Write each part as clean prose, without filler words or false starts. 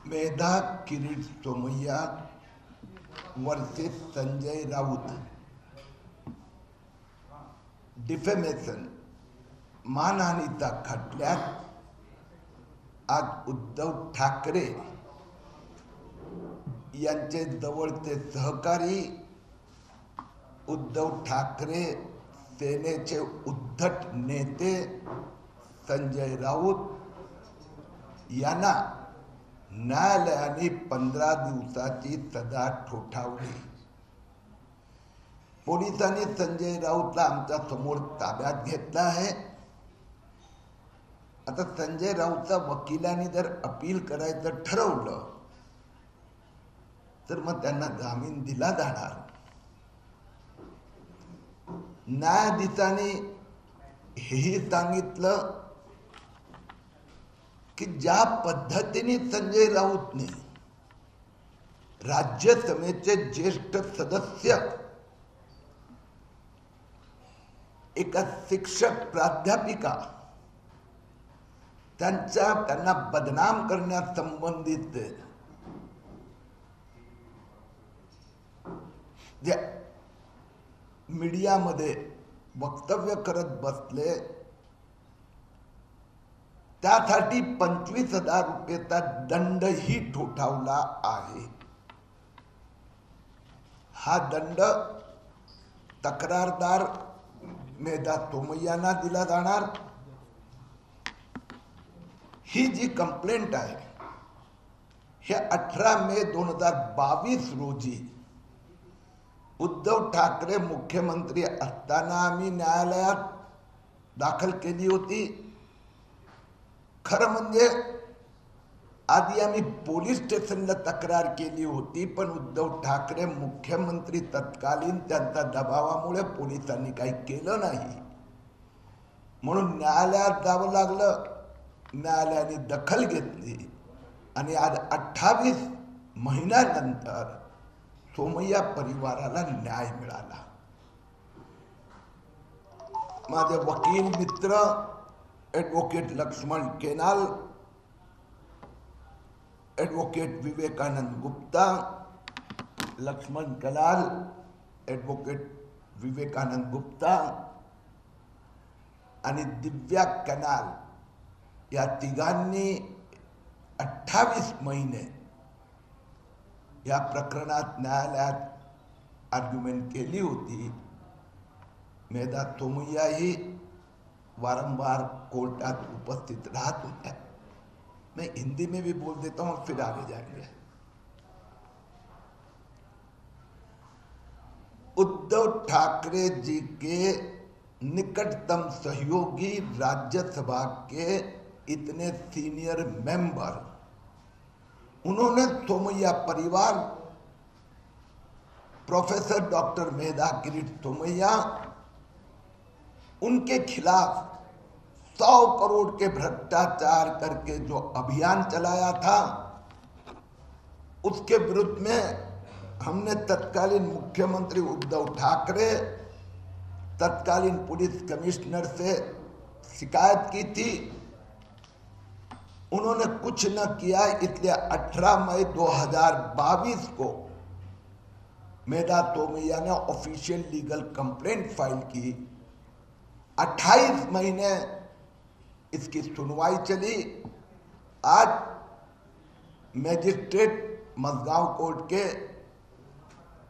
मेधा Kirit Somaiya versus Sanjay Raut defamation मानहानीच्या खटल्यात आज उद्धव ठाकरे यांचे जवळचे सहकारी उद्धव ठाकरे सेनेचे उद्धट नेते संजय राऊत यांना न्यायालयाने 15 दिवसाची सजा ठोठावली। पोलिसांनी संजय राऊतला आमच्या समोर ताब्यात घेतला आहे। आता संजय राऊतच्या वकिलांनी जर अपील करायचं ठरवलं तर मग त्यांना जामीन दिला जाणार। न्यायाधीशाने हेही सांगितलं की ज्या पद्धतीने संजय राऊतने राज्यसभेचे ज्येष्ठ सदस्य एका शिक्षक प्राध्यापिका त्यांना बदनाम करण्यासंबंधित जे मीडियामध्ये वक्तव्य करत बसले त्यासाठी 25,000 रुपयेचा दंडही ठोठावला आहे। हा दंड तक्रारदार मेधा सोमय्यांना दिला जाणार। ही जी कंप्लेंट आहे हे 18 मे 2022 रोजी उद्धव ठाकरे मुख्यमंत्री असताना आम्ही न्यायालयात दाखल केली होती। खरं म्हणजे आधी आम्ही पोलीस स्टेशनला तक्रार केली होती, पण उद्धव ठाकरे मुख्यमंत्री तत्कालीन त्यांच्या दबावामुळे पोलिसांनी काही केलं नाही, म्हणून न्यायालयात जावं लागलं। न्यायालयाने दखल घेतली आणि आज 28 महिन्यानंतर सोमय्या परिवाराला न्याय मिळाला। माझे वकील मित्र advocate Laxman Kenal, advocate Vivekanand Gupta, Laxman Kalal, advocate Vivekanand Gupta आणि दिव्या कनाल या तिघांनी 28 महिने या प्रकरणात न्यायालयात आर्ग्युमेंट केली होती। मेधा सोमय्या ही वारंवार कोर्टात उपस्थित रहत होता। मैं हिंदी में भी बोल देता हूं, फिर आगे जाएंगे। उद्धव ठाकरे जी के निकटतम सहयोगी राज्यसभा के इतने सीनियर मेंबर, उन्होंने सोमय्या परिवार प्रोफेसर डॉक्टर मेधा किरीट सोमय्या उनके खिलाफ 100 करोड़ के भ्रष्टाचार करके जो अभियान चलाया था, उसके विरुद्ध में हमने तत्कालीन मुख्यमंत्री उद्धव ठाकरे, तत्कालीन पुलिस कमिश्नर से शिकायत की थी। उन्होंने कुछ न किया, इसलिए 18 मई 2022 को मेधा सोमय्या ने ऑफिशियल लीगल कंप्लेंट फाइल की। 28 महीने इसकी सुनवाई चली। आज मैजिस्ट्रेट मजगांव कोर्ट के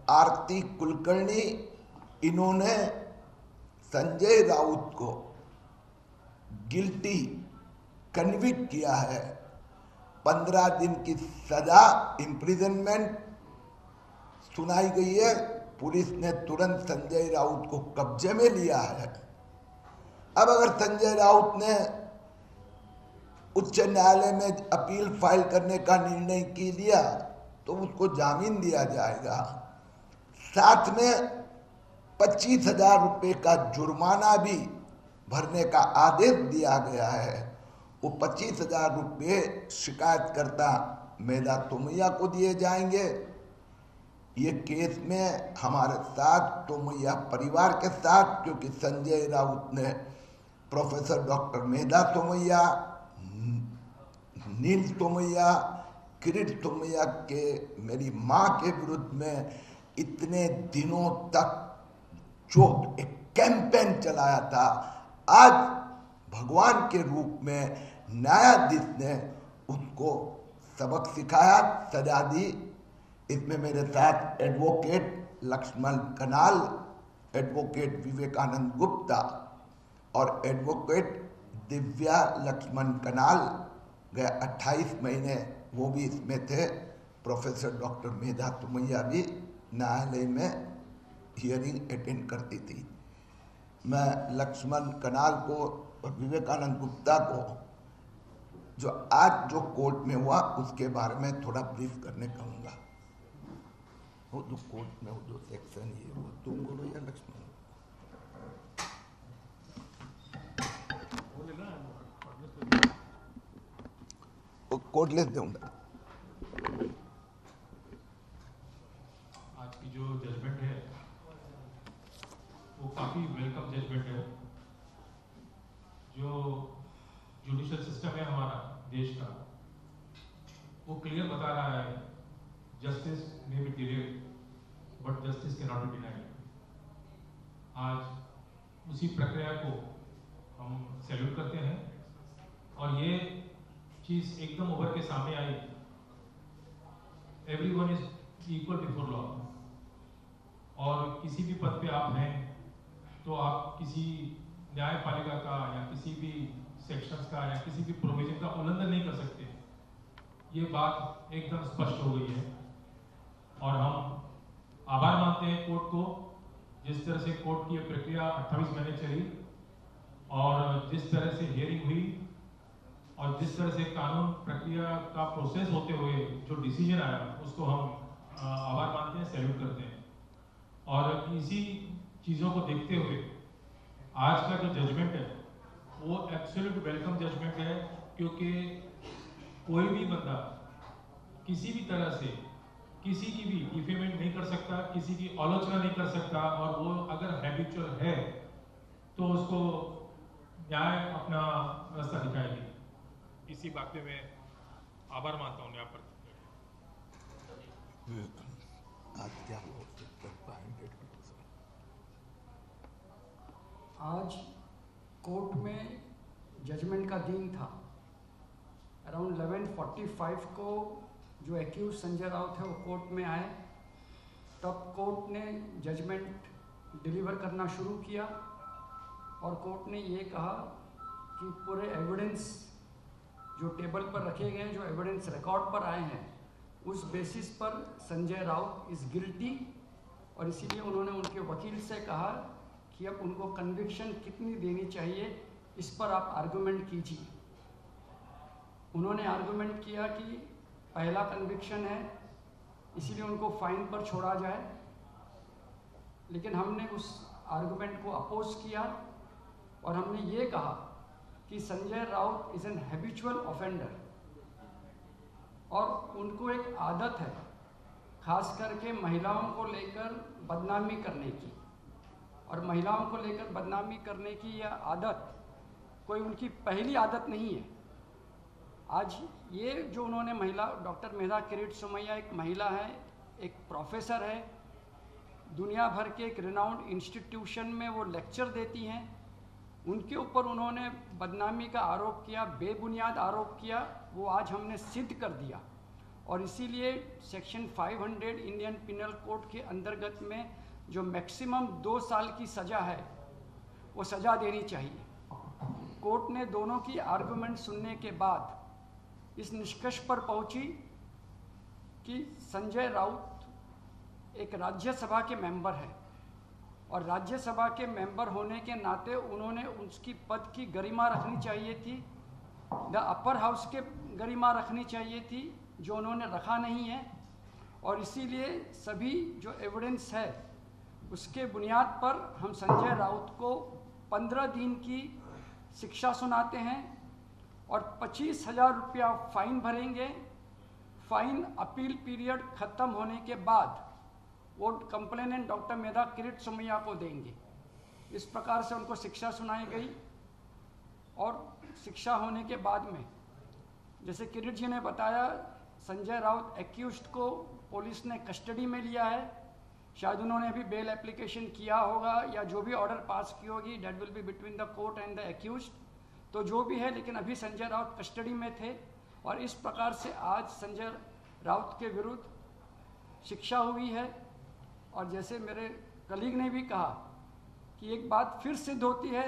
आरती कुलकर्णी, इन्होंने संजय राउत को गिल्टी कन्विक्ट किया है। 15 दिन की सजा इम्प्रिजनमेंट सुनाई गई है। पुलिस ने तुरंत संजय राउत को कब्जे में लिया है। अब अगर संजय राउत ने उच्च न्यायालय में अपील फाइल करने का निर्णय की लिया तो उसको जामीन दिया जाएगा। साथ में 25,000 रुपये का जुर्माना भी भरने का आदेश दिया गया है। वो 25,000 रुपये शिकायतकर्ता मेधा सोमय्या को दिए जाएंगे। ये केस में हमारे साथ सोमय्या परिवार के साथ, क्योंकि संजय राउत ने प्रोफेसर डॉक्टर मेधा सोमय्या, नील सोमय्या, किरीट सोमैया के, मेरी माँ के विरुद्ध में इतने दिनों तक जो एक कैंपेन चलाया था, आज भगवान के रूप में न्यायाधीश ने उनको सबक सिखाया, सजा दी। इसमें मेरे साथ एडवोकेट लक्ष्मण कनाल, एडवोकेट विवेकानंद गुप्ता और एडवोकेट दिव्या लक्ष्मण कनाल गए 28 महीने वो भी इसमें थे। प्रोफेसर डॉक्टर मेधा तुमैया भी न्यायालय में हियरिंग अटेंड करती थी। मैं लक्ष्मण कनाल को और विवेकानंद गुप्ता को जो आज जो कोर्ट में हुआ उसके बारे में थोड़ा ब्रीफ करने कहूँगा। वो जो कोर्ट में वो जो सेक्शन है वो तुम बोलो या लक्ष्मण? वो कोर्ट ले दूंगा। आज की जो जजमेंट है वो काफ़ी वेलकम जजमेंट है। जो जुडिशियल सिस्टम है हमारा देश का, वो क्लियर बता रहा है justice may be delayed but justice can not be denied. आज उसी प्रक्रिया को हम सैल्यूट करते हैं और ये चीज़ एकदम उभर के सामने आई। Everyone is equal before law, और किसी भी पद पे आप हैं तो आप किसी न्यायपालिका का या किसी भी सेक्शंस का या किसी भी प्रोविजन का उल्लंघन नहीं कर सकते। ये बात एकदम स्पष्ट हो गई है और हम आभार मानते हैं कोर्ट को, जिस तरह से कोर्ट की प्रक्रिया 28 महीने चली और जिस तरह से हियरिंग हुई और जिस तरह से कानून प्रक्रिया का प्रोसेस होते हुए जो डिसीजन आया उसको हम आभार मानते हैं, सैल्यूट करते हैं। और इसी चीज़ों को देखते हुए आज का जो जजमेंट है वो एब्सोल्यूट वेलकम जजमेंट है, क्योंकि कोई भी बंदा किसी भी तरह से किसी की भी डिफेमेंट नहीं कर सकता, किसी की आलोचना नहीं कर सकता, और वो अगर हैबिचुअल है तो उसको न्याय अपना रास्ता दिखाएगी। इसी बात पे मैं आभार मानता हूँ न्यायपालिका। आज क्या आज कोर्ट में जजमेंट का दिन था। अराउंड 11:45 को जो एक्यूज संजय राउत है वो कोर्ट में आए, तब कोर्ट ने जजमेंट डिलीवर करना शुरू किया और कोर्ट ने ये कहा कि पूरे एविडेंस जो टेबल पर रखे गए, जो एविडेंस रिकॉर्ड पर आए हैं, उस बेसिस पर संजय राउत इज़ गिल्टी, और इसीलिए उन्होंने उनके वकील से कहा कि अब उनको कन्विक्शन कितनी देनी चाहिए इस पर आप आर्गुमेंट कीजिए। उन्होंने आर्गुमेंट किया कि पहला कन्विक्शन है इसीलिए उनको फाइन पर छोड़ा जाए, लेकिन हमने उस आर्गुमेंट को अपोज किया और हमने ये कहा कि Sanjay Raut is an habitual offender और उनको एक आदत है खास करके महिलाओं को लेकर बदनामी करने की, और महिलाओं को लेकर बदनामी करने की यह आदत कोई उनकी पहली आदत नहीं है। आज ये जो उन्होंने महिला, डॉक्टर मेधा किरीट सोमैया एक महिला है, एक प्रोफेसर है, दुनिया भर के एक रिनाउंड इंस्टीट्यूशन में वो लेक्चर देती हैं, उनके ऊपर उन्होंने बदनामी का आरोप किया, बेबुनियाद आरोप किया, वो आज हमने सिद्ध कर दिया। और इसीलिए सेक्शन 500 इंडियन पिनल कोड के अंतर्गत में जो मैक्सिमम 2 साल की सज़ा है वो सज़ा देनी चाहिए। कोर्ट ने दोनों की आर्गुमेंट सुनने के बाद इस निष्कर्ष पर पहुंची कि संजय राउत एक राज्यसभा के मेंबर है और राज्यसभा के मेंबर होने के नाते उन्होंने उसकी पद की गरिमा रखनी चाहिए थी, द अपर हाउस के गरिमा रखनी चाहिए थी, जो उन्होंने रखा नहीं है। और इसीलिए सभी जो एविडेंस है उसके बुनियाद पर हम संजय राउत को 15 दिन की शिक्षा सुनाते हैं और 25,000 रुपया फाइन भरेंगे। फाइन अपील पीरियड ख़त्म होने के बाद वो कंप्लेनेंट डॉक्टर मेधा किरीट सोमैया को देंगे। इस प्रकार से उनको शिक्षा सुनाई गई और शिक्षा होने के बाद में, जैसे किरीट जी ने बताया, संजय राउत एक्यूज्ड को पुलिस ने कस्टडी में लिया है। शायद उन्होंने अभी बेल एप्लीकेशन किया होगा या जो भी ऑर्डर पास की होगी, that will be between the court and the accused. तो जो भी है, लेकिन अभी संजय राउत कस्टडी में थे और इस प्रकार से आज संजय राउत के विरुद्ध शिक्षा हुई है। और जैसे मेरे कलीग ने भी कहा कि एक बात फिर सिद्ध होती है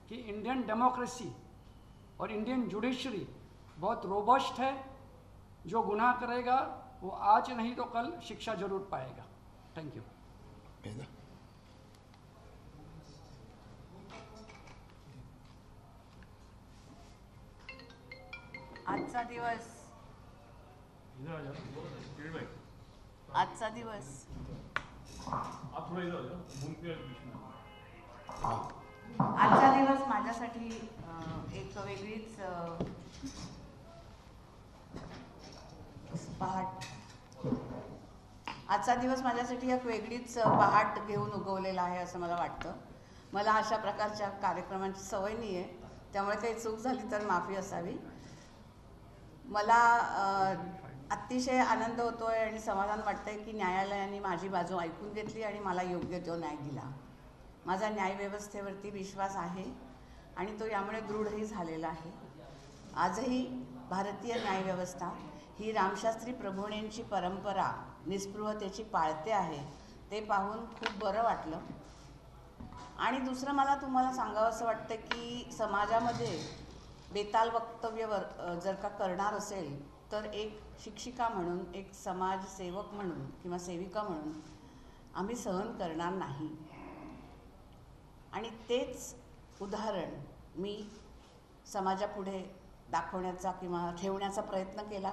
कि इंडियन डेमोक्रेसी और इंडियन जुडिशरी बहुत रोबस्ट है। जो गुनाह करेगा वो आज नहीं तो कल शिक्षा जरूर पाएगा। Thank you. आजचा दिवस माझ्यासाठी एक वेगळीच पहाट घेऊन उगवलेला आहे असं मला वाटतं। मला अशा प्रकारच्या कार्यक्रमांची सवय नाही आहे, त्यामुळे काही चूक झाली तर माफी असावी। मला अतिशय आनंद होतोय आणि समाधान वाटतंय की न्यायालयाने माझी बाजू ऐकून घेतली आणि मला योग्य तो न्याय दिला। माझा न्यायव्यवस्थेवरती विश्वास आहे आणि तो यामुळे दृढही झालेला आहे। आजही भारतीय न्यायव्यवस्था ही रामशास्त्री प्रभूणेंची परंपरा निस्पृहतेची पाळते आहे, ते पाहून खूप बरं वाटलं। आणि दुसरं मला तुम्हाला सांगावंसं वाटतं की समाजामध्ये बेताल वक्तव्य जर का करणार असेल तर एक शिक्षिका म्हणून, एक समाजसेवक म्हणून किंवा सेविका म्हणून आम्ही सहन करणार नाही। आणि तेच उदाहरण मी समाजापुढे दाखवण्याचा किंवा ठेवण्याचा प्रयत्न केला।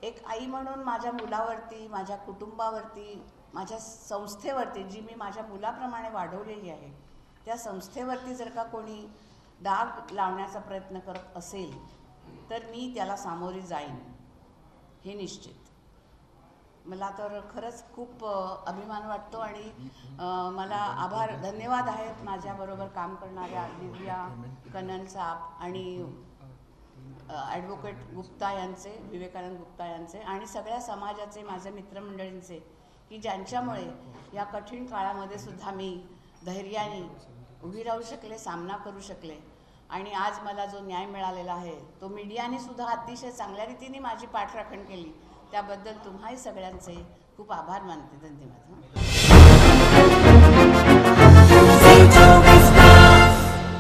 एक आई म्हणून माझ्या मुलावरती, माझ्या कुटुंबावरती, माझ्या संस्थेवरती, जी मी माझ्या मुलाप्रमाणे वाढवलेली आहे, त्या संस्थेवरती जर का कोणी डाग लावण्याचा प्रयत्न करत असेल तर मी त्याला सामोरी जाईन, हे निश्चित। मला तर खरंच खूप अभिमान वाटतो आणि मला धन्यवाद आहेत माझ्याबरोबर काम करणाऱ्या दिव्या कन्नन साहेब आणि ॲडव्होकेट गुप्ता यांचे, विवेकानंद गुप्ता यांचे आणि सगळ्या समाजाचे, माझे मित्रमंडळींचे, की ज्यांच्यामुळे या कठीण काळामध्ये सुद्धा मी धैर्याने उभी राहू शकले, सामना करू शकले। आणि आज मला जो न्याय मिळालेला आहे तो मीडियाने सुद्धा अतिशय चांगल्या रीतीने माझी पाठराखण केली, त्याबद्दल तुम्हाही सगळ्यांचे खूप आभार मानते। धन्यवाद।